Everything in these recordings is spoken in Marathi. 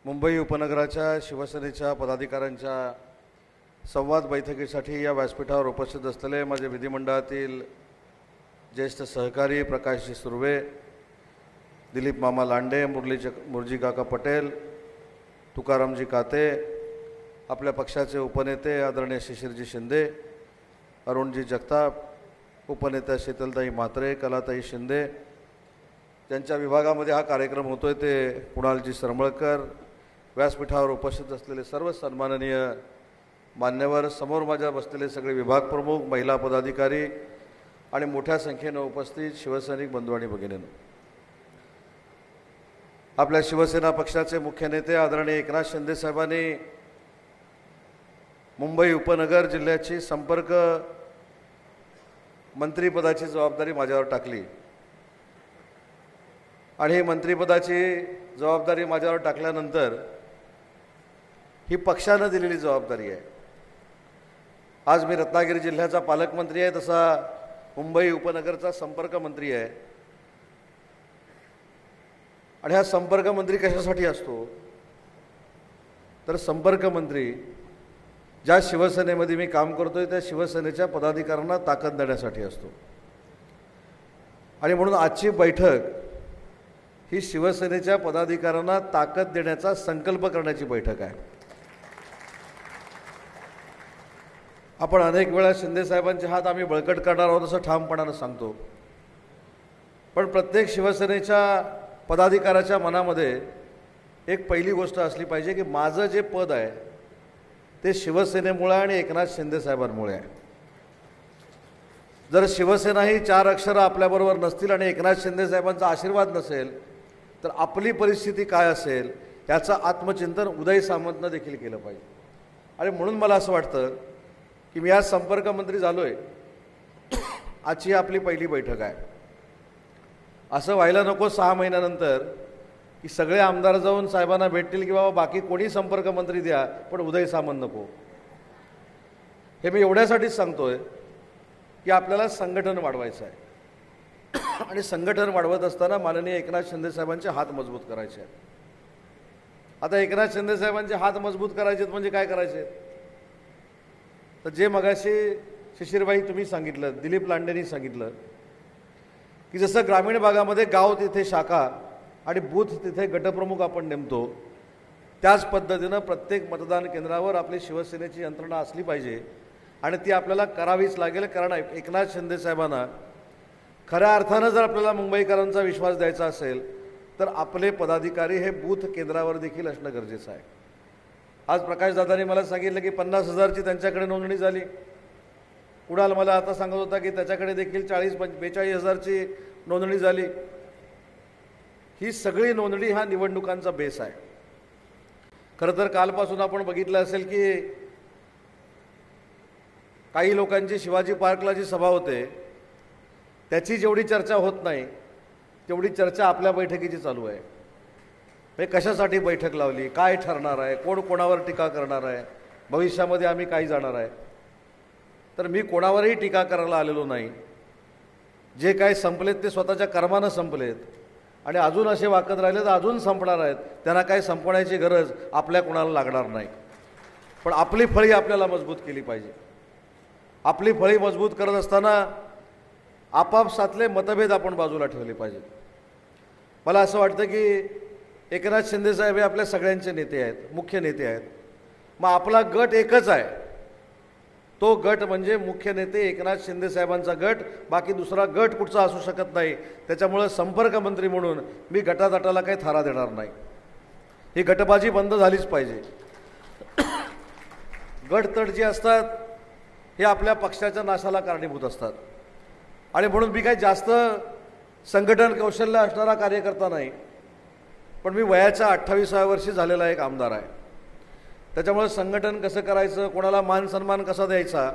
मुंबई उपनगराच्या शिवसेनेच्या पदाधिकाऱ्यांच्या संवाद बैठकीसाठी या व्यासपीठावर उपस्थित असलेले माझे विधिमंडळातील ज्येष्ठ सहकारी प्रकाशजी सुर्वे, दिलीप मामा लांडे, मुरजी काका पटेल, तुकारामजी काते, आपल्या पक्षाचे उपनेते आदरणीय शिशिरजी शिंदे, अरुणजी जगताप, उपनेत्या शीतलताई म्हात्रे, कलाताई शिंदे, ज्यांच्या विभागामध्ये हा कार्यक्रम होतोय ते कुणालजी सरमळकर, व्यासपीठावर उपस्थित असलेले सर्व सन्माननीय मान्यवर, समोर माझ्या बसलेले सगळे विभाग प्रमुख, महिला पदाधिकारी आणि मोठ्या संख्येने उपस्थित शिवसैनिक बंधू आणि भगिनींनो, आपल्या शिवसेना पक्षाचे मुख्य नेते आदरणीय एकनाथ शिंदे साहेबांनी मुंबई उपनगर जिल्ह्याची संपर्क मंत्रिपदाची जबाबदारी माझ्यावर टाकली आणि ही मंत्रिपदाची जबाबदारी माझ्यावर टाकल्यानंतर ही पक्षाने दिलेली जबाबदारी आहे। आज मी रत्नागिरी जिल्ह्याचा पालकमंत्री आहे, तसा मुंबई उपनगरचा संपर्क मंत्री आहे। आणि हा संपर्क मंत्री कशासाठी असतो तर संपर्क मंत्री ज्या शिवसेनेमध्ये मी काम करतोय त्या शिवसेनेच्या पदाधिकाऱ्यांना ताकद देण्यासाठी असतो। आणि म्हणून आजची बैठक ही शिवसेनेच्या पदाधिकाऱ्यांना ताकद देण्याचा संकल्प करण्याची बैठक आहे। आपण अनेक वेळा शिंदे साहेबांचे हात आम्ही बळकट करणार आहोत असं ठामपणानं सांगतो, पण प्रत्येक शिवसेनेच्या पदाधिकाऱ्याच्या मनामध्ये एक पहिली गोष्ट असली पाहिजे की माझं जे पद आहे ते शिवसेनेमुळे आणि एकनाथ शिंदे साहेबांमुळे आहे। जर शिवसेना ही 4 अक्षरं आपल्याबरोबर नसतील आणि एकनाथ शिंदे साहेबांचा आशीर्वाद नसेल तर आपली परिस्थिती काय असेल याचं आत्मचिंतन उदय सामंतनं देखील केलं पाहिजे। आणि म्हणून मला असं वाटतं की मी आज संपर्क मंत्री झालोय, आजची आपली पहिली बैठक आहे। असं व्हायला नको 6 महिन्यानंतर की सगळे आमदार जाऊन साहेबांना भेटतील की बाबा बाकी कोणी संपर्क मंत्री द्या पण उदय सामंत नको। हे मी एवढ्यासाठीच सांगतोय की आपल्याला संघटन वाढवायचं आहे आणि संघटन वाढवत असताना माननीय एकनाथ शिंदे साहेबांचे हात मजबूत करायचे आहेत। आता एकनाथ शिंदे साहेबांचे हात मजबूत करायचे म्हणजे काय करायचे तर जे मगाशी शिशिरबाई तुम्ही सांगितलं, दिलीप लांडेंनी सांगितलं की जसं ग्रामीण भागामध्ये गाव तिथे शाखा आणि बूथ तिथे गटप्रमुख आपण नेमतो, त्याच पद्धतीनं प्रत्येक मतदान केंद्रावर आपली शिवसेनेची यंत्रणा असली पाहिजे आणि ती आपल्याला करावीच लागेल। कारण एकनाथ शिंदे साहेबांना खऱ्या अर्थानं जर आपल्याला मुंबईकरांचा विश्वास द्यायचा असेल तर आपले पदाधिकारी हे बूथ केंद्रावर देखील असणं गरजेचं आहे। आज प्रकाशदादांनी मला सांगितलं की 50,000ची त्यांच्याकडे नोंदणी झाली, कुणाल मला आता सांगत होता की त्याच्याकडे देखील 40-42,000ची नोंदणी झाली। ही सगळी नोंदणी हा निवडणुकांचा बेस आहे। खरं तर कालपासून आपण बघितलं असेल की काही लोकांची शिवाजी पार्कला जी सभा होते त्याची जेवढी चर्चा होत नाही तेवढी चर्चा आपल्या बैठकीची चालू आहे। हे कशासाठी बैठक लावली, काय ठरणार आहे, कोण कोणावर टीका करणार आहे, भविष्यामध्ये आम्ही काय जाणार आहे। तर मी कोणावरही टीका करायला आलेलो नाही। जे काय संपलेत ते स्वतःच्या कर्मानं संपलेत आणि अजून असे वाकत राहिले तर अजून संपणार आहेत। त्यांना काय संपवण्याची गरज आपल्या कोणाला लागणार नाही। पण आपली फळी आपल्याला मजबूत केली पाहिजे। आपली फळी मजबूत करत असताना आपापसातले मतभेद आपण बाजूला ठेवले पाहिजे। मला असं वाटतं की एकनाथ शिंदे साहेब हे आपल्या सगळ्यांचे नेते आहेत, मुख्य नेते आहेत। मग आपला गट एकच आहे, तो गट म्हणजे मुख्य नेते एकनाथ शिंदे साहेबांचा गट, बाकी दुसरा गट कुठचा असू शकत नाही। त्याच्यामुळे संपर्क मंत्री म्हणून मी गटातटाला काही थारा देणार नाही। ही गटबाजी बंद झालीच पाहिजे। गटतट जे असतात हे आपल्या पक्षाच्या नाशाला कारणीभूत असतात आणि म्हणून मी काही जास्त संघटन कौशल्य असणारा कार्यकर्ता नाही, पण मी वयाच्या 28व्या वर्षी झालेला एक आमदार आहे। त्याच्यामुळे संघटन कसं करायचं, कोणाला मान सन्मान कसा द्यायचा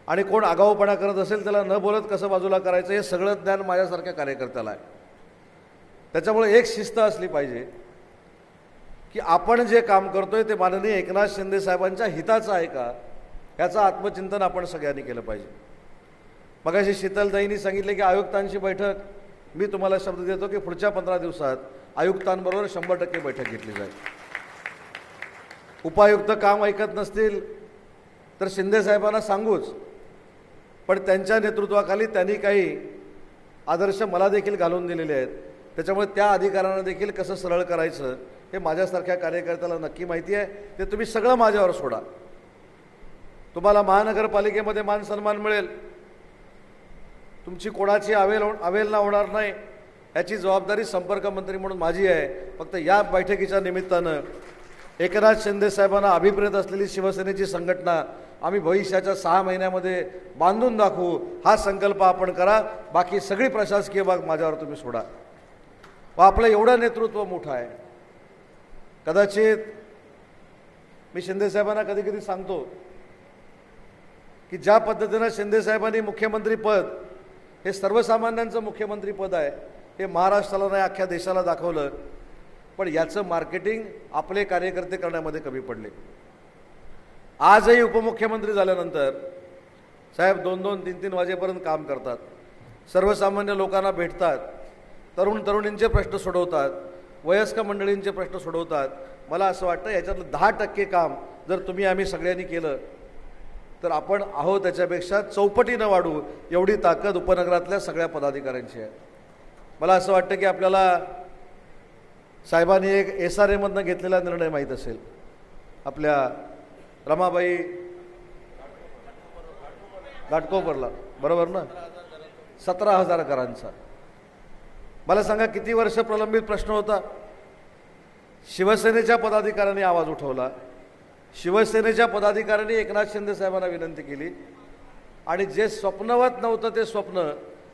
आणि कोण आगाऊपणा करत असेल त्याला न बोलत कसं बाजूला करायचं हे सगळं ज्ञान माझ्यासारख्या कार्यकर्त्याला आहे। त्याच्यामुळे एक शिस्त असली पाहिजे की आपण जे काम करतोय ते माननीय एकनाथ शिंदे साहेबांच्या हिताचं आहे का याचं आत्मचिंतन आपण सगळ्यांनी केलं पाहिजे। मगाशी शीतलताईंनी सांगितले की आयुक्तांची बैठक, मी तुम्हाला शब्द देतो की पुढच्या 15 दिवसात आयुक्तांबरोबर 100% बैठक घेतली जाईल। उपायुक्त काम ऐकत नसतील तर शिंदेसाहेबांना सांगूच, पण त्यांच्या नेतृत्वाखाली त्यांनी काही आदर्श मला देखील घालून दिलेले आहेत. त्याच्यामुळे त्या अधिकाऱ्यांना देखील कसं सरळ करायचं हे माझ्यासारख्या कार्यकर्त्याला नक्की माहिती आहे. ते तुम्ही सगळं माझ्यावर सोडा. तुम्हाला महानगरपालिकेमध्ये मान सन्मान मिळेल, तुमची कोणाची अवेलना होणार नाही, याची जबाबदारी संपर्क मंत्री म्हणून माझी आहे. फक्त या बैठकीच्या निमित्तानं एकनाथ शिंदे साहेबांना अभिप्रेत असलेली शिवसेनेची संघटना आम्ही भविष्याच्या 6 महिन्यामध्ये बांधून दाखवू, हा संकल्प आपण करा. बाकी सगळी प्रशासकीय बाब माझ्यावर तुम्ही सोडा. व आपलं एवढं नेतृत्व मोठं आहे. कदाचित मी शिंदेसाहेबांना कधी कधी सांगतो की ज्या पद्धतीनं शिंदेसाहेबांनी मुख्यमंत्रीपद हे सर्वसामान्यांचं मुख्यमंत्रीपद आहे, हे महाराष्ट्राला नाही अख्ख्या देशाला दाखवलं, पण याचं मार्केटिंग आपले कार्यकर्ते करण्यामध्ये कमी पडले. आजही उपमुख्यमंत्री झाल्यानंतर साहेब 2-2, 3-3 वाजेपर्यंत काम करतात, सर्वसामान्य लोकांना भेटतात, तरुणींचे प्रश्न सोडवतात, वयस्क मंडळींचे प्रश्न सोडवतात. मला असं वाटतं याच्यातलं 10% काम जर तुम्ही आम्ही सगळ्यांनी केलं तर आपण आहोत त्याच्यापेक्षा चौपटीनं वाढू, एवढी ताकद उपनगरातल्या सगळ्या पदाधिकाऱ्यांची आहे. मला असं वाटतं की आपल्याला साहेबांनी एक SRAमधनं घेतलेला निर्णय माहीत असेल, आपल्या रमाबाई घाटकोपरला, बरोबर ना, 17,000 घरांचा. मला सांगा किती वर्ष प्रलंबित प्रश्न होता. शिवसेनेच्या पदाधिकाऱ्यांनी आवाज उठवला, शिवसेनेच्या पदाधिकाऱ्यांनी एकनाथ शिंदे साहेबांना विनंती केली, आणि जे स्वप्नवत नव्हतं ते स्वप्न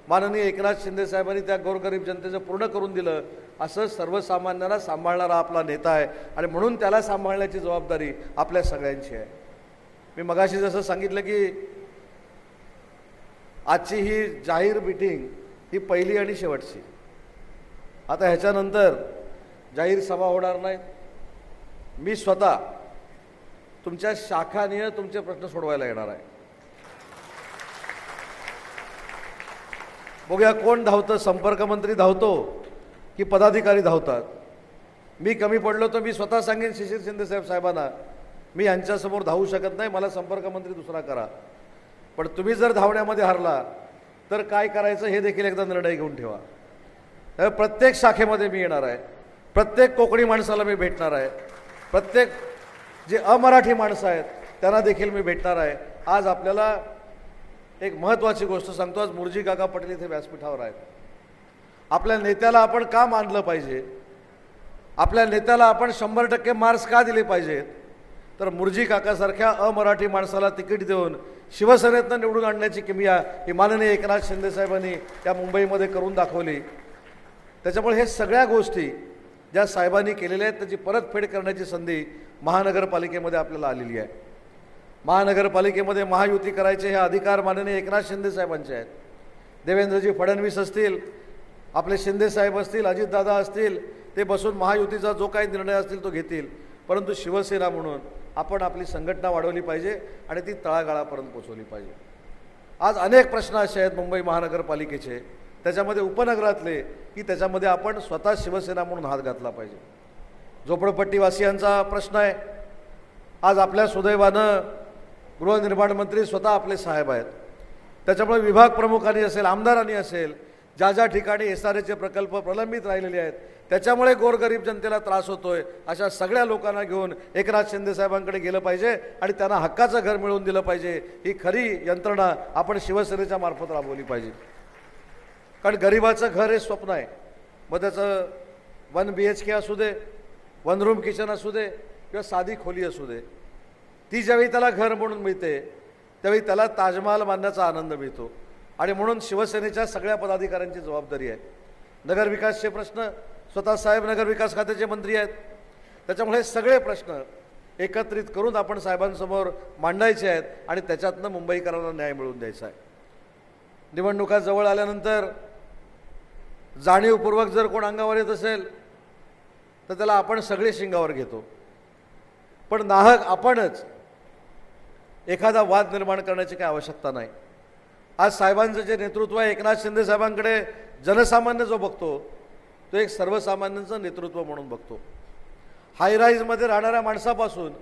माननीय एकनाथ शिंदे साहेबांनी त्या गोरगरीब जनतेचं पूर्ण करून दिलं. असं सर्वसामान्यांना सांभाळणारा आपला नेता आहे, आणि म्हणून त्याला सांभाळण्याची जबाबदारी आपल्या सगळ्यांची आहे. मी मगाशी जसं सांगितलं की आजची ही जाहीर मीटिंग ही पहिली आणि शेवटची. आता ह्याच्यानंतर जाहीर सभा होणार नाही. मी स्वतः तुमच्या शाखानिय तुमचे प्रश्न सोडवायला येणार आहे. बघूया कोण धावतं, संपर्क मंत्री धावतो की पदाधिकारी धावतात. मी कमी पडलो तर मी स्वतः सांगेन शिशिर शिंदे साहेबांना, मी यांच्यासमोर धावू शकत नाही, मला संपर्क मंत्री दुसरा करा. पण तुम्ही जर धावण्यामध्ये हरला तर काय करायचं हे देखील एकदा निर्णय घेऊन ठेवा. प्रत्येक शाखेमध्ये मी येणार आहे, प्रत्येक कोकणी माणसाला मी भेटणार आहे, प्रत्येक जे अमराठी माणसं आहेत त्यांना देखील मी भेटणार आहे. आज आपल्याला एक महत्त्वाची गोष्ट सांगतो. आज मुर्जी काका पटेल इथे व्यासपीठावर आहेत. आपल्या नेत्याला आपण का मानलं पाहिजे, आपल्या नेत्याला आपण 100% मार्क्स का दिले पाहिजेत, तर मुर्जी काकासारख्या अमराठी माणसाला तिकीट देऊन शिवसेनेतनं निवडून आणण्याची किमया ही माननीय एकनाथ शिंदे साहेबांनी त्या मुंबईमध्ये करून दाखवली. त्याच्यामुळे हे सगळ्या गोष्टी ज्या साहेबांनी केलेल्या आहेत त्याची परतफेड करण्याची संधी महानगरपालिकेमध्ये आपल्याला आलेली आहे. महानगरपालिकेमध्ये महायुती करायचे हे अधिकार माननीय एकनाथ शिंदे साहेबांचे आहेत. देवेंद्रजी फडणवीस असतील, आपले शिंदे साहेब असतील, अजितदादा असतील, ते बसून महायुतीचा जो काही निर्णय असतील तो घेतील. परंतु शिवसेना म्हणून आपण आपली संघटना वाढवली पाहिजे आणि ती तळागाळापर्यंत पोहोचवली पाहिजे. आज अनेक प्रश्न असे आहेत मुंबई महानगरपालिकेचे, त्याच्यामध्ये उपनगरातले, की त्याच्यामध्ये आपण स्वतः शिवसेना म्हणून हात घातला पाहिजे. झोपडपट्टीवासियांचा प्रश्न आहे. आज आपल्या सुदैवानं गृहनिर्माण मंत्री स्वतः आपले साहेब आहेत. त्याच्यामुळे विभाग प्रमुखांनी असेल, आमदारांनी असेल, ज्या ज्या ठिकाणी SRAचे प्रकल्प प्रलंबित राहिलेले आहेत त्याच्यामुळे गोरगरीब जनतेला त्रास होतोय, अशा सगळ्या लोकांना घेऊन एकनाथ शिंदे साहेबांकडे गेलं पाहिजे आणि त्यांना हक्काचं घर मिळवून दिलं पाहिजे. ही खरी यंत्रणा आपण शिवसेनेच्या मार्फत राबवली पाहिजे. कारण गरिबाचं घर हे स्वप्न आहे. मग त्याचं 1 BHK असू दे, 1 रूम किचन असू दे किंवा साधी खोली असू दे, ती ज्यावेळी त्याला घर म्हणून मिळते त्यावेळी त्याला ताजमहाल बांधण्याचा आनंद मिळतो. आणि म्हणून शिवसेनेच्या सगळ्या पदाधिकाऱ्यांची जबाबदारी आहे. नगरविकासचे प्रश्न स्वतः साहेब नगरविकास खात्याचे मंत्री आहेत. त्याच्यामुळे सगळे प्रश्न एकत्रित करून आपण साहेबांसमोर मांडायचे आहेत आणि त्याच्यातनं मुंबईकरांना न्याय मिळवून द्यायचा आहे. निवडणुका जवळ आल्यानंतर जाणीवपूर्वक जर कोण अंगावर येत असेल तर त्याला आपण सगळे शिंगावर घेतो. पण नाहक आपणच एखादा वाद निर्माण करण्याची काही आवश्यकता नाही. आज साहेबांचं जे नेतृत्व आहे, एकनाथ शिंदे साहेबांकडे जनसामान्य जो बघतो तो एक सर्वसामान्यांचं नेतृत्व म्हणून बघतो. हायराईजमध्ये राहणाऱ्या माणसापासून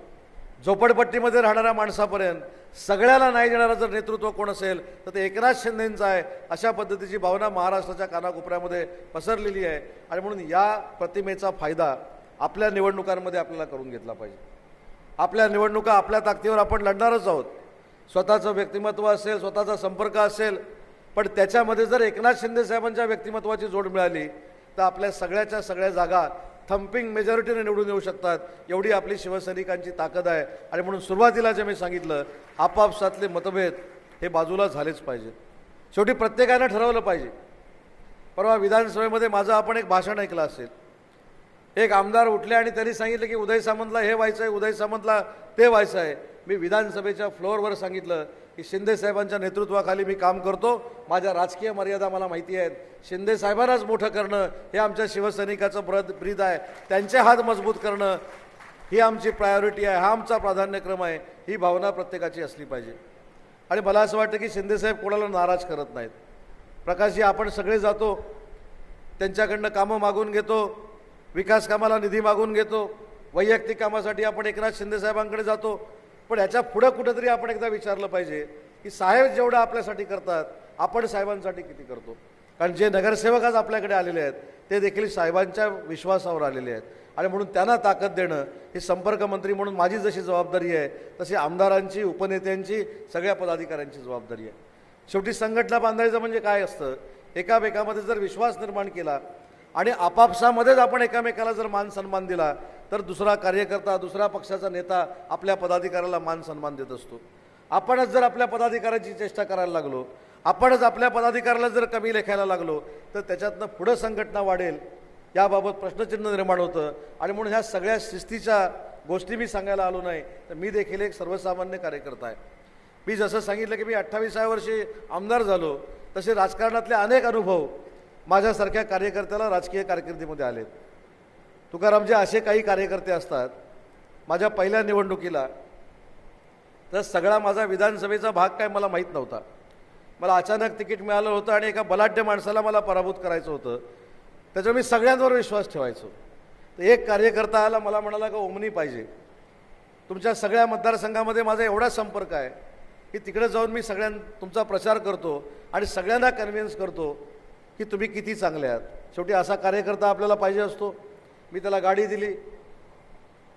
झोपडपट्टीमध्ये राहणाऱ्या माणसापर्यंत सगळ्याला न्याय देणारं जर नेतृत्व कोण असेल तर ते एकनाथ शिंदेंचं आहे, अशा पद्धतीची भावना महाराष्ट्राच्या कानाकोपऱ्यामध्ये पसरलेली आहे. आणि म्हणून या प्रतिमेचा फायदा आपल्या निवडणुकांमध्ये आपल्याला करून घेतला पाहिजे. आपल्या निवडणुका आपल्या ताकदीवर आपण लढणारच आहोत. स्वतःचं व्यक्तिमत्व असेल, स्वतःचा संपर्क असेल, पण त्याच्यामध्ये जर एकनाथ शिंदे साहेबांच्या व्यक्तिमत्वाची जोड मिळाली तर आपल्या सगळ्याच्या सगळ्या जागा थम्पिंग मेजॉरिटीने निवडून येऊ शकतात. एवढी आपली शिवसैनिकांची ताकद आहे. आणि म्हणून सुरुवातीला जे मी सांगितलं, आपापसातले मतभेद हे बाजूला झालेच पाहिजे. शेवटी प्रत्येकानं ठरवलं पाहिजे. परवा विधानसभेमध्ये माझं आपण एक भाषण ऐकलं असेल. एक आमदार उठले आणि त्यांनी सांगितलं की उदय सामंतला हे व्हायचं आहे, उदय सामंतला ते व्हायचं आहे. मी विधानसभेच्या फ्लोअरवर सांगितलं की शिंदे साहेबांच्या नेतृत्वाखाली मी काम करतो. माझ्या राजकीय मर्यादा मला माहिती आहेत. शिंदे साहेबांनाच मोठं करणं हे आमच्या शिवसैनिकाचं ब्रीद आहे. त्यांचे हात मजबूत करणं ही आमची प्रायोरिटी आहे, हा आमचा प्राधान्यक्रम आहे. ही भावना प्रत्येकाची असली पाहिजे. आणि मला असं वाटतं की शिंदेसाहेब कोणाला नाराज करत नाहीत. प्रकाशजी, आपण सगळे जातो, त्यांच्याकडनं कामं मागून घेतो, विकास कामाला निधी मागून घेतो, वैयक्तिक कामासाठी आपण एकनाथ शिंदे साहेबांकडे जातो. पण याच्या पुढं कुठंतरी आपण एकदा विचारलं पाहिजे की साहेब जेवढं आपल्यासाठी करतात आपण साहेबांसाठी किती करतो. कारण जे नगरसेवक आज आपल्याकडे आलेले आहेत ते देखील साहेबांच्या विश्वासावर आलेले आहेत. आणि म्हणून त्यांना ताकद देणं ही संपर्कमंत्री म्हणून माझी जशी जबाबदारी आहे तशी आमदारांची, उपनेत्यांची, सगळ्या पदाधिकाऱ्यांची जबाबदारी आहे. शेवटी संघटना बांधायचं म्हणजे काय असतं, एकामेकामध्ये जर विश्वास निर्माण केला आणि आपापसामध्येच आपण एकामेकाला जर मान सन्मान दिला तर दुसरा कार्यकर्ता, दुसऱ्या पक्षाचा नेता आपल्या पदाधिकाऱ्याला मान सन्मान देत असतो. आपणच जर आपल्या पदाधिकाऱ्याची चेष्टा करायला लागलो, आपणच आपल्या पदाधिकाऱ्याला जर कमी लेखायला लागलो तर त्याच्यातनं पुढं संघटना वाढेल याबाबत प्रश्नचिन्ह निर्माण होतं. आणि म्हणून ह्या सगळ्या शिस्तीच्या गोष्टी मी सांगायला आलो नाही, तर मी देखील एक सर्वसामान्य कार्यकर्ता आहे. मी जसं सांगितलं की मी 28व्या वर्षी आमदार झालो, तसे राजकारणातले अनेक अनुभव माझ्यासारख्या कार्यकर्त्याला राजकीय कारकिर्दीमध्ये आलेत. तुकारामजी, असे काही कार्यकर्ते असतात, माझ्या पहिल्या निवडणुकीला तर सगळा माझा विधानसभेचा भाग काय मला माहीत नव्हता. मला अचानक तिकीट मिळालं होतं आणि एका बलाढ्य माणसाला मला पराभूत करायचं होतं. त्याच्यावर मी सगळ्यांवर विश्वास ठेवायचो. तर एक कार्यकर्ता आला, मला म्हणाला का ओमनी पाहिजे, तुमच्या सगळ्या मतदारसंघामध्ये माझा एवढा संपर्क आहे की तिकडे जाऊन मी तुमचा प्रचार करतो आणि सगळ्यांना कन्व्हिन्स करतो की तुम्ही किती चांगले आहात. शेवटी असा कार्यकर्ता आपल्याला पाहिजे असतो. मी त्याला गाडी दिली.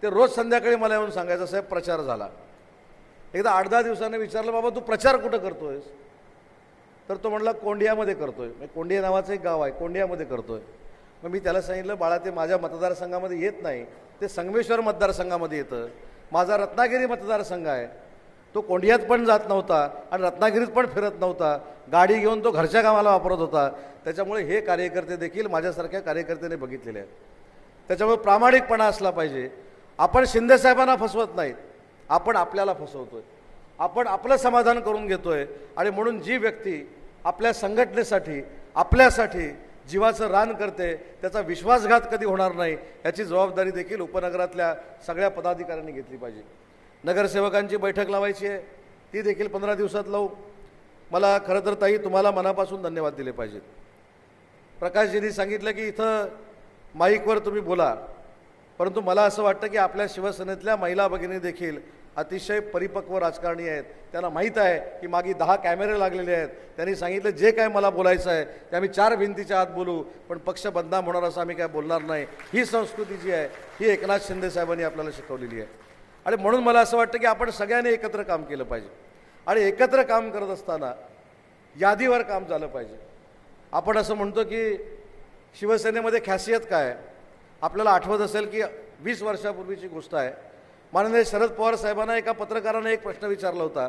ते रोज संध्याकाळी मला येऊन सांगायचं, साहेब प्रचार झाला. एकदा 8-10 दिवसांनी विचारलं, बाबा तू प्रचार कुठं करतोयस? तर तो म्हणला कोंडियामध्ये करतोय. कोंडिया नावाचं एक गाव आहे, कोंडियामध्ये करतोय. मग मी त्याला सांगितलं, बाळा ते माझ्या मतदारसंघामध्ये येत नाही, ते संगमेश्वर मतदारसंघामध्ये येतं. माझा रत्नागिरी मतदारसंघ आहे. तो कोंडियात पण जात नव्हता आणि रत्नागिरीत पण फिरत नव्हता. गाडी घेऊन तो घरच्या कामाला वापरत होता. त्याच्यामुळे हे कार्यकर्ते देखील माझ्यासारख्या कार्यकर्त्याने बघितलेले आहेत. त्याच्यामुळे प्रामाणिकपणा असला पाहिजे. आपण शिंदेसाहेबांना फसवत नाहीत, आपण आपल्याला फसवतोय. आपण आपलं समाधान करून घेतोय. आणि म्हणून जी व्यक्ती आपल्या संघटनेसाठी, आपल्यासाठी जीवाचं रान करते त्याचा विश्वासघात कधी होणार नाही, याची जबाबदारी देखील उपनगरातल्या सगळ्या पदाधिकाऱ्यांनी घेतली पाहिजे. नगरसेवकांची बैठक लावायची आहे, ती देखील 15 दिवसात लावू. मला खरं तर ताई तुम्हाला मनापासून धन्यवाद दिले पाहिजेत. प्रकाशजींनी सांगितलं की इथं माईकवर तुम्ही बोला, परंतु मला असं वाटतं की आपल्या शिवसेनेतल्या महिला भगिनी देखील अतिशय परिपक्व राजकारणी आहेत. त्यांना माहीत आहे की मागे 10 कॅमेरे लागलेले आहेत. त्यांनी सांगितलं जे काय मला बोलायचं आहे ते आम्ही 4 भिंतीच्या आत बोलू, पण पक्ष बदनाम होणार असं आम्ही काय बोलणार नाही. ही संस्कृती जी आहे ही एकनाथ शिंदे साहेबांनी आपल्याला शिकवलेली आहे. आणि म्हणून मला असं वाटतं की आपण सगळ्यांनी एकत्र काम केलं पाहिजे. आणि एकत्र काम करत असताना यादीवर काम झालं पाहिजे. आपण असं म्हणतो की शिवसेनेमध्ये खासियत काय आहे. आपल्याला आठवत असेल की 20 वर्षापूर्वीची गोष्ट आहे. माननीय शरद पवार साहेबांना एका पत्रकाराने एक प्रश्न विचारला होता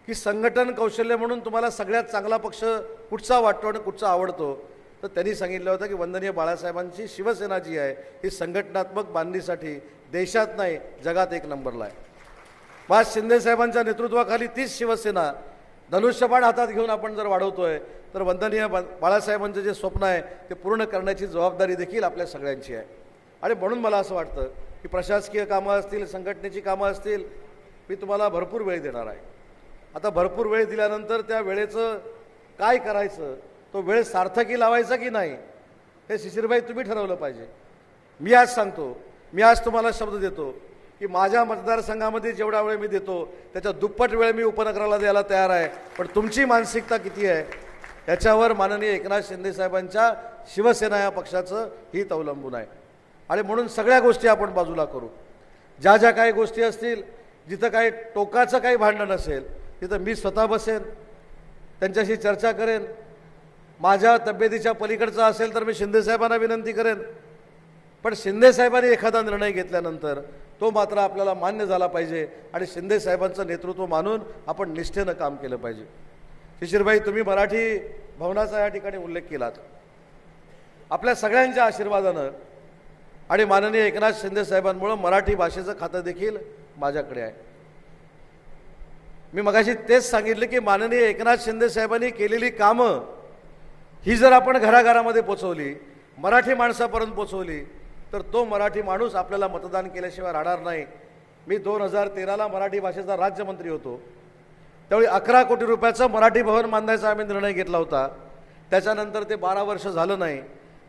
की संघटन कौशल्य म्हणून तुम्हाला सगळ्यात चांगला पक्ष कुठचा वाटतो आणि कुठचा आवडतो. तर त्यांनी सांगितलं होतं की वंदनीय बाळासाहेबांची शिवसेना जी आहे ही संघटनात्मक बांधणीसाठी देशात नाही जगात 1 नंबरला आहे. आज शिंदेसाहेबांच्या नेतृत्वाखाली तीच शिवसेना धनुष्यबाण हातात घेऊन आपण जर वाढवतोय तर वंदनीय बाळासाहेबांचं जे स्वप्न आहे ते पूर्ण करण्याची जबाबदारी देखील आपल्या सगळ्यांची आहे. आणि म्हणून मला असं वाटतं की प्रशासकीय कामं असतील, संघटनेची कामं असतील, मी तुम्हाला भरपूर वेळ देणार आहे. आता भरपूर वेळ दिल्यानंतर त्या वेळेचं काय करायचं, तो वेळ सार्थकी लावायचा की नाही हे शिशिरभाई तुम्ही ठरवलं पाहिजे. मी आज सांगतो, मी आज तुम्हाला शब्द देतो की माझ्या मतदारसंघामध्ये जेवढा वेळ मी देतो त्याच्या दुप्पट वेळ मी उपनगराला द्यायला तयार आहे, पण तुमची मानसिकता किती आहे याच्यावर माननीय एकनाथ शिंदे साहेबांच्या शिवसेना या पक्षाचं हित अवलंबून आहे. आणि म्हणून सगळ्या गोष्टी आपण बाजूला करू. ज्या ज्या काही गोष्टी असतील, जिथं काही टोकाचं काही भांडण असेल तिथं मी स्वतः बसेन, त्यांच्याशी चर्चा करेन. माझ्या तब्येतीच्या पलीकडचा असेल तर मी शिंदेसाहेबांना विनंती करेन, पण शिंदेसाहेबांनी एखादा निर्णय घेतल्यानंतर तो मात्र आपल्याला मान्य झाला पाहिजे आणि शिंदेसाहेबांचं नेतृत्व मानून आपण निष्ठेनं काम केलं पाहिजे. शिशिरभाई, तुम्ही मराठी भवनाचा या ठिकाणी उल्लेख केलात. आपल्या सगळ्यांच्या आशीर्वादानं आणि माननीय एकनाथ शिंदे साहेबांमुळे मराठी भाषेचं खातं देखील माझ्याकडे आहे. मी मगाशी तेच सांगितलं की माननीय एकनाथ शिंदे साहेबांनी केलेली कामं ही जर आपण घराघरामध्ये पोचवली, मराठी माणसापर्यंत पोचवली, तर तो मराठी माणूस आपल्याला मतदान केल्याशिवाय राहणार नाही. मी 2013ला मराठी भाषेचा राज्यमंत्री होतो. त्यावेळी 11 कोटी रुपयाचं मराठी भवन बांधायचा आम्ही निर्णय घेतला होता. त्याच्यानंतर ते 12 वर्ष झालं नाही.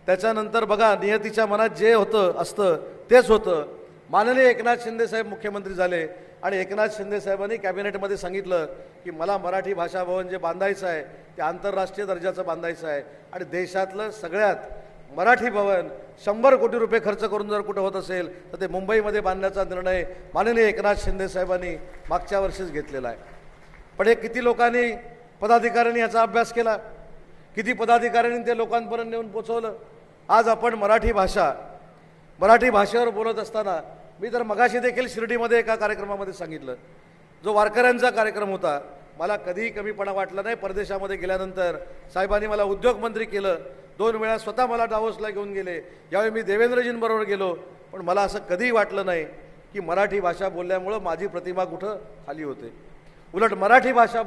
त्याच्यानंतर बघा, नियतीच्या मनात जे होतं असतं तेच होतं. माननीय एकनाथ शिंदे साहेब मुख्यमंत्री झाले आणि एकनाथ शिंदे साहेबांनी कॅबिनेटमध्ये सांगितलं की मला मराठी भाषा भवन जे बांधायचं आहे ते आंतरराष्ट्रीय दर्जाचं बांधायचं आहे आणि देशातलं सगळ्यात मराठी भवन 100 कोटी रुपये खर्च करून जर कुठं होत असेल तर ते मुंबईमध्ये बांधण्याचा निर्णय माननीय एकनाथ शिंदे साहेबांनी मागच्या वर्षीच घेतलेला आहे. पण हे किती लोकांनी, पदाधिकाऱ्यांनी याचा अभ्यास केला, किती पदाधिकाऱ्यांनी ते लोकांपर्यंत नेऊन पोचवलं. आज आपण मराठी भाषेवर बोलत असताना मी तर मगाशी देखील शिर्डीमध्ये एका कार्यक्रमामध्ये सांगितलं, जो वारकऱ्यांचा कार्यक्रम होता, मला कधीही कमीपणा वाटला नाही. परदेशामध्ये गेल्यानंतर साहेबांनी मला उद्योगमंत्री केलं. 2 वेळा स्वतः मला डावोसला घेऊन गेले. यावेळी मी देवेंद्रजींबरोबर गेलो, पण मला असं कधीही वाटलं नाही की मराठी भाषा बोलल्यामुळं माझी प्रतिमा कुठं खाली होते. उलट मराठी भाषा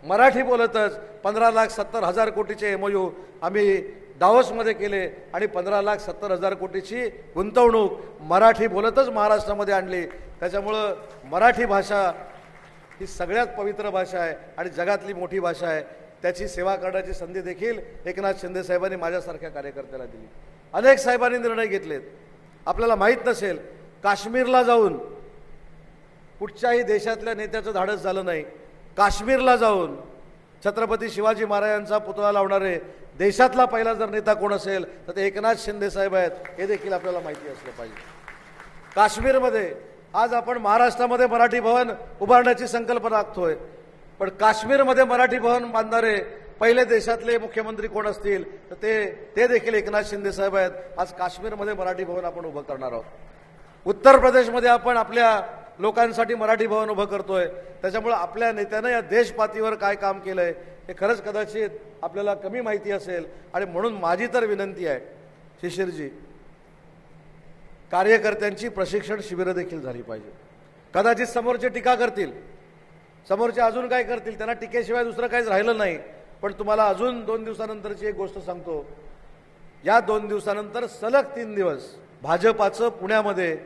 मराठी बोलतच 15,70,000 कोटीचे MOU आम्ही दावोसमध्ये केले आणि 15,70,000 कोटीची गुंतवणूक मराठी बोलतच महाराष्ट्रामध्ये आणली. त्याच्यामुळं मराठी भाषा ही सगळ्यात पवित्र भाषा आहे आणि जगातली मोठी भाषा आहे. त्याची सेवा करण्याची संधी देखील एकनाथ शिंदे साहेबांनी माझ्यासारख्या कार्यकर्त्याला दिली. अनेक साहेबांनी निर्णय घेतलेत. आपल्याला माहीत नसेल, काश्मीरला जाऊन कुठच्याही देशातल्या नेत्याचं धाडस झालं नाही. काश्मीरला जाऊन छत्रपती शिवाजी महाराजांचा पुतळा लावणारे देशातला पहिला जर नेता कोण असेल तर ते एकनाथ शिंदे साहेब आहेत, हे देखील आपल्याला माहिती असलं पाहिजे. काश्मीरमध्ये आज आपण महाराष्ट्रामध्ये मराठी भवन उभारण्याची संकल्पना आखतोय, पण काश्मीरमध्ये मराठी भवन बांधणारे पहिले देशातले मुख्यमंत्री कोण असतील तर ते देखील एकनाथ शिंदे साहेब आहेत. आज काश्मीरमध्ये मराठी भवन आपण उभं करणार आहोत. उत्तर प्रदेशमध्ये आपण आपल्या लोकांसाठी मराठी भवन उभं करतोय. त्याच्यामुळे आपल्या नेत्यानं या देशपातळीवर काय काम केलंय हे खरंच कदाचित आपल्याला कमी माहिती असेल. आणि म्हणून माझी तर विनंती आहे, शिशिरजी, कार्यकर्त्यांची प्रशिक्षण शिबिरं देखील झाली पाहिजे. कदाचित समोरचे टीका करतील, समोरचे अजून काय करतील, त्यांना टीकेशिवाय दुसरं काहीच राहिलं नाही. पण तुम्हाला अजून 2 दिवसानंतरची एक गोष्ट सांगतो. या 2 दिवसानंतर सलग 3 दिवस भाजपाचं पुण्यामध्ये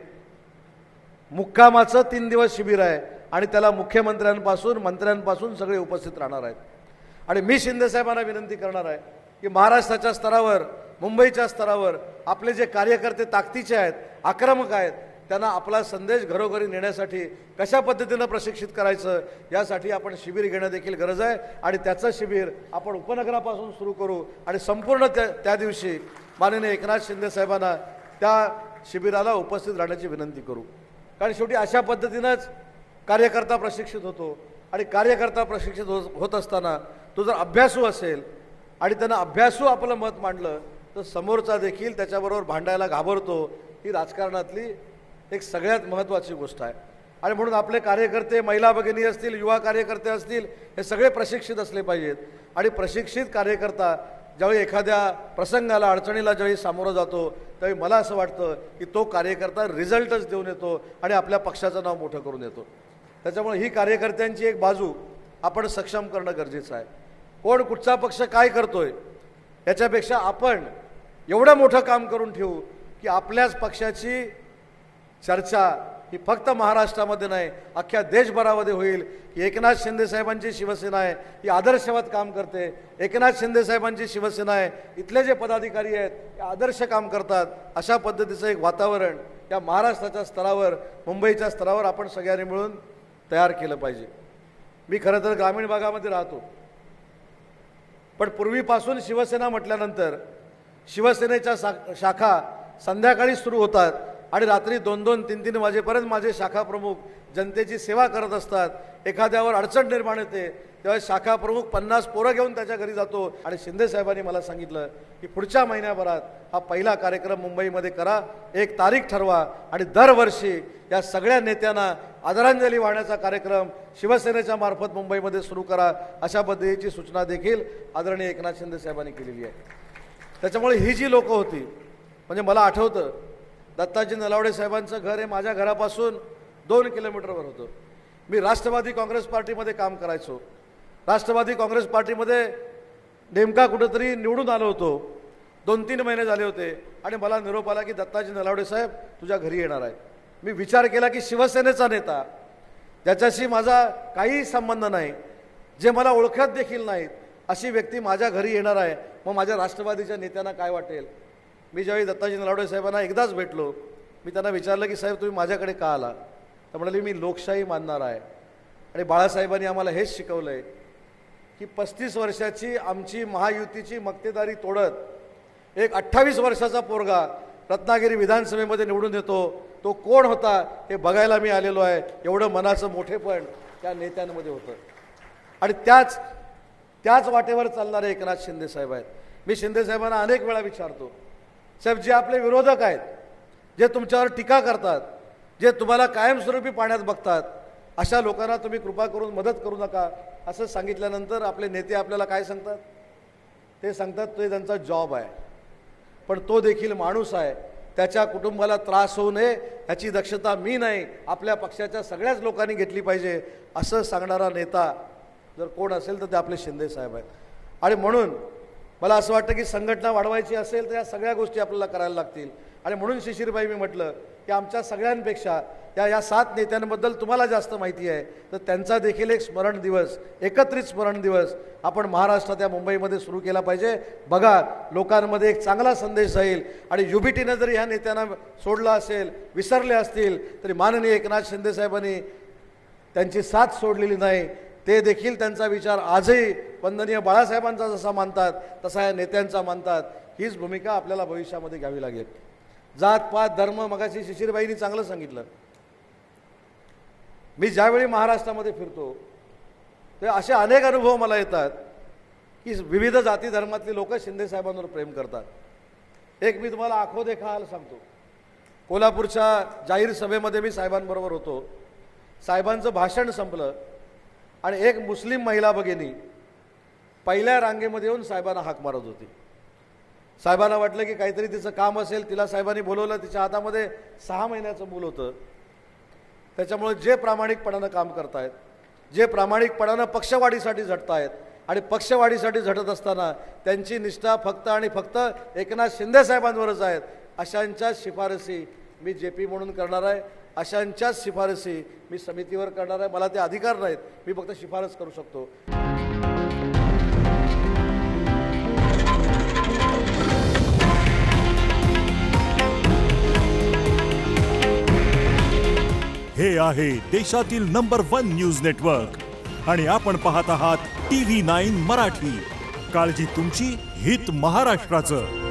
मुक्कामाचं 3 दिवस शिबिर आहे आणि त्याला मुख्यमंत्र्यांपासून मंत्र्यांपासून सगळे उपस्थित राहणार आहेत. आणि मी शिंदे साहेबांना विनंती करणार आहे की महाराष्ट्राच्या स्तरावर, मुंबईच्या स्तरावर आपले जे कार्यकर्ते ताकदीचे आहेत, आक्रमक आहेत, त्यांना आपला संदेश घरोघरी नेण्यासाठी कशा पद्धतीनं प्रशिक्षित करायचं यासाठी आपण शिबिर घेणं देखील गरज आहे. आणि त्याचं शिबिर आपण उपनगरापासून सुरू करू आणि संपूर्ण त्या दिवशी माननीय एकनाथ शिंदे साहेबांना त्या शिबिराला उपस्थित राहण्याची विनंती करू. कारण शेवटी अशा पद्धतीनंच कार्यकर्ता प्रशिक्षित होतो. आणि कार्यकर्ता प्रशिक्षित होत असताना तो जर अभ्यासू असेल आणि त्यानं अभ्यासू आपलं मत मांडलं तर समोरचा देखील त्याच्याबरोबर भांडायला घाबरतो. ही राजकारणातली एक सगळ्यात महत्त्वाची गोष्ट आहे. आणि म्हणून आपले कार्यकर्ते, महिला भगिनी असतील, युवा कार्यकर्ते असतील, हे सगळे प्रशिक्षित असले पाहिजेत. आणि प्रशिक्षित कार्यकर्ता ज्यावेळी एखाद्या प्रसंगाला, अडचणीला ज्यावेळी सामोरं जातो त्यावेळी मला असं वाटतं की तो कार्यकर्ता रिझल्टच देऊन येतो आणि आपल्या पक्षाचं नाव मोठं करून येतो. त्याच्यामुळे ही कार्यकर्त्यांची एक बाजू आपण सक्षम करणं गरजेचं आहे. कोण कुठचा पक्ष काय करतोय याच्यापेक्षा आपण एवढं मोठं काम करून ठेवू की आपल्याच पक्षाची चर्चा ही फक्त महाराष्ट्रामध्ये नाही, अख्ख्या देशभरामध्ये होईल की एकनाथ शिंदे साहेबांची शिवसेना आहे ही आदर्शवत काम करते. एकनाथ शिंदे साहेबांची शिवसेना आहे, इथले जे पदाधिकारी आहेत ते आदर्श काम करतात. अशा पद्धतीचं एक वातावरण या महाराष्ट्राच्या स्तरावर, मुंबईच्या स्तरावर आपण सगळ्यांनी मिळून तयार केलं पाहिजे. मी खरं तर ग्रामीण भागामध्ये राहतो, पण पूर्वीपासून शिवसेना म्हटल्यानंतर शिवसेनेच्या शाखा संध्याकाळी सुरू होतात आणि रात्री 2-2, 3-3 वाजेपर्यंत माझे शाखा प्रमुख जनतेची सेवा करत असतात. एखाद्यावर अडचण निर्माण येते तेव्हा शाखा प्रमुख 50 पोरं घेऊन त्याच्या घरी जातो. आणि शिंदे साहेबांनी मला सांगितलं की पुढच्या महिन्याभरात हा पहिला कार्यक्रम मुंबईमध्ये करा, एक तारीख ठरवा आणि दरवर्षी या सगळ्या नेत्यांना आदरांजली वाहण्याचा कार्यक्रम शिवसेनेच्या मार्फत मुंबईमध्ये सुरू करा, अशा पद्धतीची सूचना देखील आदरणीय एकनाथ शिंदे साहेबांनी केलेली आहे. त्याच्यामुळे ही जी लोकं होती, म्हणजे मला आठवतं दत्ताजी नलावडे साहेबांचं घर हे माझ्या घरापासून 2 किलोमीटरवर होतं. मी राष्ट्रवादी काँग्रेस पार्टीमध्ये काम करायचो. राष्ट्रवादी काँग्रेस पार्टीमध्ये नेमका कुठंतरी निवडून आलो होतो. 2-3 महिने झाले होते आणि मला निरोप आला की दत्ताजी नलावडे साहेब तुझ्या घरी येणार आहे. मी विचार केला की शिवसेनेचा नेता, ज्याच्याशी माझा काहीही संबंध नाही, जे मला ओळखत देखील नाहीत, अशी व्यक्ती माझ्या घरी येणार आहे, मग माझ्या राष्ट्रवादीच्या नेत्यांना काय वाटेल. मी ज्यावेळी दत्ताजी नलावडे साहेबांना एकदाच भेटलो, मी त्यांना विचारलं की साहेब तुम्ही माझ्याकडे का आला. तर म्हणाले मी लोकशाही मानणार आहे आणि बाळासाहेबांनी आम्हाला हेच शिकवलं आहे की 35 वर्षाची आमची महायुतीची मक्तेदारी तोडत एक 28 वर्षाचा पोरगा रत्नागिरी विधानसभेमध्ये निवडून येतो. तो कोण होता हे बघायला मी आलेलो आहे. एवढं मनाचं मोठेपण त्या नेत्यांमध्ये होतं. आणि त्याच वाटेवर चालणारे एकनाथ शिंदे साहेब आहेत. मी शिंदे साहेबांना अनेक वेळा विचारतो, साहेब जे आपले विरोधक आहेत, जे तुमच्यावर टीका करतात, जे तुम्हाला कायमस्वरूपी पाण्यात बघतात, अशा लोकांना तुम्ही कृपा करून मदत करू नका, असं सांगितल्यानंतर आपले नेते आपल्याला काय सांगतात. ते सांगतात ते त्यांचा जॉब आहे, पण तो देखील माणूस आहे, त्याच्या कुटुंबाला त्रास होऊ नये याची दक्षता मी नाही, आपल्या पक्षाच्या सगळ्याच लोकांनी घेतली पाहिजे, असं सांगणारा नेता जर कोण असेल तर ते आपले शिंदे साहेब आहेत. आणि म्हणून मला असं वाटतं की संघटना वाढवायची असेल तर या सगळ्या गोष्टी आपल्याला करायला लागतील. आणि म्हणून शिशिरबाई मी म्हटलं की आमच्या सगळ्यांपेक्षा या 7 नेत्यांबद्दल तुम्हाला जास्त माहिती आहे, तर त्यांचा देखील एक स्मरण दिवस, एकत्रित स्मरण दिवस आपण महाराष्ट्रात या मुंबईमध्ये सुरू केला पाहिजे. बघा, लोकांमध्ये एक चांगला संदेश जाईल. आणि युबीटीनं जरी ह्या नेत्यांना सोडलं असेल, विसरले असतील, तरी माननीय एकनाथ शिंदे साहेबांनी त्यांची साथ सोडलेली नाही. ते देखील त्यांचा विचार आजही वंदनीय बाळासाहेबांचा जसा मानतात तसा या नेत्यांचा मानतात. हीच भूमिका आपल्याला भविष्यामध्ये घ्यावी लागेल. जात पात धर्म, मगाशी शिशिरबाईंनी चांगलं सांगितलं. मी ज्यावेळी महाराष्ट्रामध्ये फिरतो ते असे अनेक अनुभव मला येतात की विविध जाती धर्मातली लोक शिंदे साहेबांवर प्रेम करतात. एक मी तुम्हाला आखो देखा हाल सांगतो. कोल्हापूरच्या जाहीर सभेमध्ये मी साहेबांबरोबर होतो. साहेबांचं भाषण संपलं आणि एक मुस्लिम महिला भगिनी पहिल्या रांगेमध्ये येऊन साहेबांना हाक मारत होती. साहेबांना वाटलं की काहीतरी तिचं काम असेल, तिला साहेबांनी बोलवलं. तिच्या हातामध्ये 6 महिन्याचं मूल होतं. त्याच्यामुळे जे प्रामाणिकपणानं काम करतायत, जे प्रामाणिकपणानं पक्षवाढीसाठी झटतायत आणि पक्षवाढीसाठी झटत असताना त्यांची निष्ठा फक्त आणि फक्त एकनाथ शिंदे साहेबांवरच आहेत, अशांच्या शिफारसी मी JP म्हणून करणार आहे. अशांच्याच शिफारसी मी समितीवर करणार आहे. मला ते अधिकार नाहीत, मी फक्त शिफारस करू शकतो. हे आहे देशातील नंबर 1 न्यूज नेटवर्क आणि आपण पाहत आहात TV9 मराठी. काळजी तुमची, हित महाराष्ट्राचं.